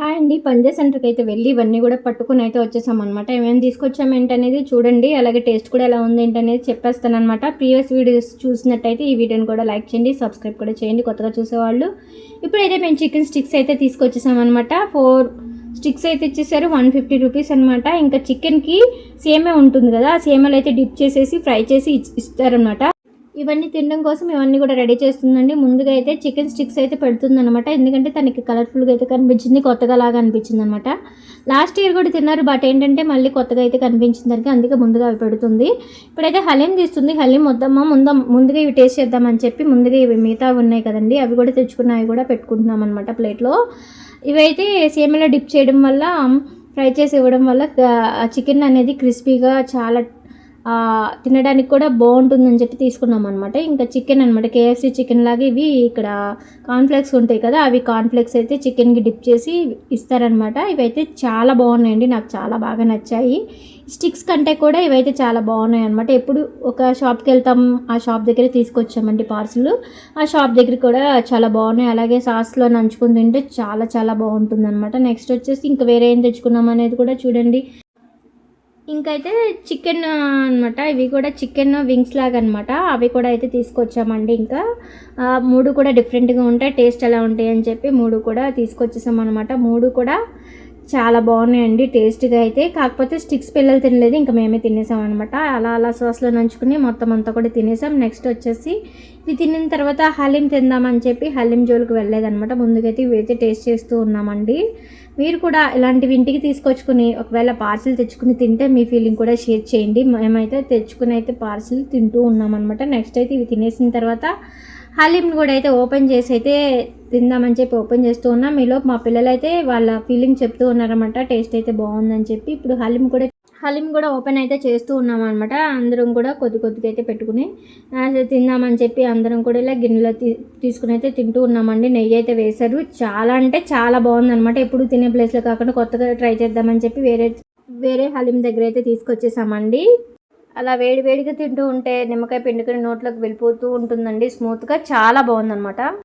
Hi అండి. పంజా సెంటర్‌కి అయితే వెళ్ళి ఇవన్నీ కూడా పట్టుకొని అయితే వచ్చేసామనమాట. ఏమేమి తీసుకొచ్చాము ఏంటనేది చూడండి. అలాగే టేస్ట్ కూడా ఎలా ఉంది ఏంటనేది చెప్పేస్తాననమాట. ప్రీవియస్ వీడియోస్ చూసినట్టయితే ఈ వీడియోని కూడా లైక్ చేయండి, సబ్స్క్రైబ్ కూడా చేయండి కొత్తగా చూసేవాళ్ళు. ఇప్పుడైతే మేము చికెన్ స్టిక్స్ అయితే తీసుకొచ్చేసామనమాట. 4 స్టిక్స్ అయితే ఇచ్చేసారు. 150 రూపీస్ అనమాట. ఇంకా చికెన్‌కి సేమియా ఉంటుంది కదా, ఆ సేమియాలో అయితే డిప్ చేసేసి ఫ్రై చేసి ఇస్తారనమాట. ఇవన్నీ తినడం కోసం ఇవన్నీ కూడా రెడీ చేస్తుందండి. ముందుగా అయితే చికెన్ స్టిక్స్ అయితే పెడుతుందనమాట. ఎందుకంటే తనకి కలర్ఫుల్గా అయితే కనిపించింది, కొత్తగా లాగా అనిపించింది అనమాట. లాస్ట్ ఇయర్ కూడా తిన్నారు, బట్ ఏంటంటే మళ్ళీ కొత్తగా అయితే కనిపించింది దానికి, అందుకే ముందుగా అవి పెడుతుంది. ఇప్పుడైతే హలీం తీస్తుంది. హలీం వద్దమ్మా, ముందుగా ఇవి టేస్ట్ చేద్దామని చెప్పి ముందుగా ఇవి మిగతా ఉన్నాయి కదండి, అవి కూడా తెచ్చుకున్న అవి కూడా పెట్టుకుంటున్నాం అనమాట ప్లేట్లో. ఇవైతే సేమియాలో డిప్ చేయడం వల్ల, ఫ్రై చేసి ఇవ్వడం వల్ల చికెన్ అనేది క్రిస్పీగా చాలా తినడానికి కూడా బాగుంటుందని చెప్పి తీసుకున్నాం అనమాట. ఇంకా చికెన్ అనమాట, కేఎఫ్సీ చికెన్ లాగా ఇవి ఇక్కడ కార్న్ఫ్లేక్స్ ఉంటాయి కదా, అవి కార్న్ఫ్లేక్స్ అయితే చికెన్కి డిప్ చేసి ఇస్తారనమాట. ఇవైతే చాలా బాగున్నాయండి, నాకు చాలా బాగా నచ్చాయి. స్టిక్స్ కంటే కూడా ఇవైతే చాలా బాగున్నాయి అనమాట. ఎప్పుడు ఒక షాప్కి వెళ్తాం, ఆ షాప్ దగ్గర తీసుకొచ్చామండి పార్సిల్. ఆ షాప్ దగ్గర కూడా చాలా బాగున్నాయి. అలాగే సాస్లో నంచుకుని తింటే చాలా చాలా బాగుంటుంది అనమాట. నెక్స్ట్ వచ్చేసి ఇంకా వేరే ఏం తెచ్చుకున్నాం అనేది కూడా చూడండి. ఇంకైతే చికెన్ అనమాట, ఇవి కూడా చికెన్ వింగ్స్ లాగా అనమాట. అవి కూడా అయితే తీసుకొచ్చామండి. ఇంకా 3 కూడా డిఫరెంట్గా ఉంటాయి, టేస్ట్ ఎలా ఉంటాయి అని చెప్పి 3 కూడా తీసుకొచ్చేసాం అనమాట. 3 కూడా చాలా బాగున్నాయండి టేస్ట్గా అయితే. కాకపోతే స్టిక్స్ పిల్లలు తినలేదు, ఇంకా మేమే తినేసాం అనమాట. అలా సాస్లో నంచుకుని మొత్తం అంతా కూడా తినేసాం. నెక్స్ట్ వచ్చేసి ఇది తిన్న తర్వాత హలీం తిందామని చెప్పి హలీం జోలికి వెళ్ళలేదనమాట. ముందుకైతే ఇవైతే టేస్ట్ చేస్తూ ఉన్నామండి. మీరు కూడా ఇలాంటివి ఇంటికి తీసుకొచ్చుకుని ఒకవేళ పార్సిల్ తెచ్చుకుని తింటే మీ ఫీలింగ్ కూడా షేర్ చేయండి. మేమైతే తెచ్చుకుని అయితే పార్సిల్ తింటూ ఉన్నామన్నమాట. నెక్స్ట్ అయితే ఇవి తినేసిన తర్వాత హలీంని కూడా అయితే ఓపెన్ చేసి అయితే తిందామని చెప్పి ఓపెన్ చేస్తూ ఉన్నాం. మీలో మా పిల్లలు అయితే వాళ్ళ ఫీలింగ్ చెప్తూ ఉన్నారన్నమాట, టేస్ట్ అయితే బాగుందని చెప్పి. ఇప్పుడు హలీం కూడా ఓపెన్ అయితే చేస్తూ ఉన్నాం అనమాట. అందరం కూడా కొద్దిగా అయితే పెట్టుకుని తిందామని చెప్పి అందరం కూడా ఇలా గిన్నెలో తీసుకుని అయితే తింటూ ఉన్నామండి. నెయ్యి అయితే వేశారు, చాలా అంటే చాలా బాగుందనమాట. ఎప్పుడు తినే ప్లేస్లో కాకుండా కొత్తగా ట్రై చేద్దామని చెప్పి వేరే హలీం దగ్గర అయితే తీసుకొచ్చేసామండి. అలా వేడిగా తింటూ ఉంటే నిమ్మకాయ పిండుకొని నోట్లోకి వెళ్ళిపోతూ ఉంటుందండి స్మూత్గా, చాలా బాగుందనమాట.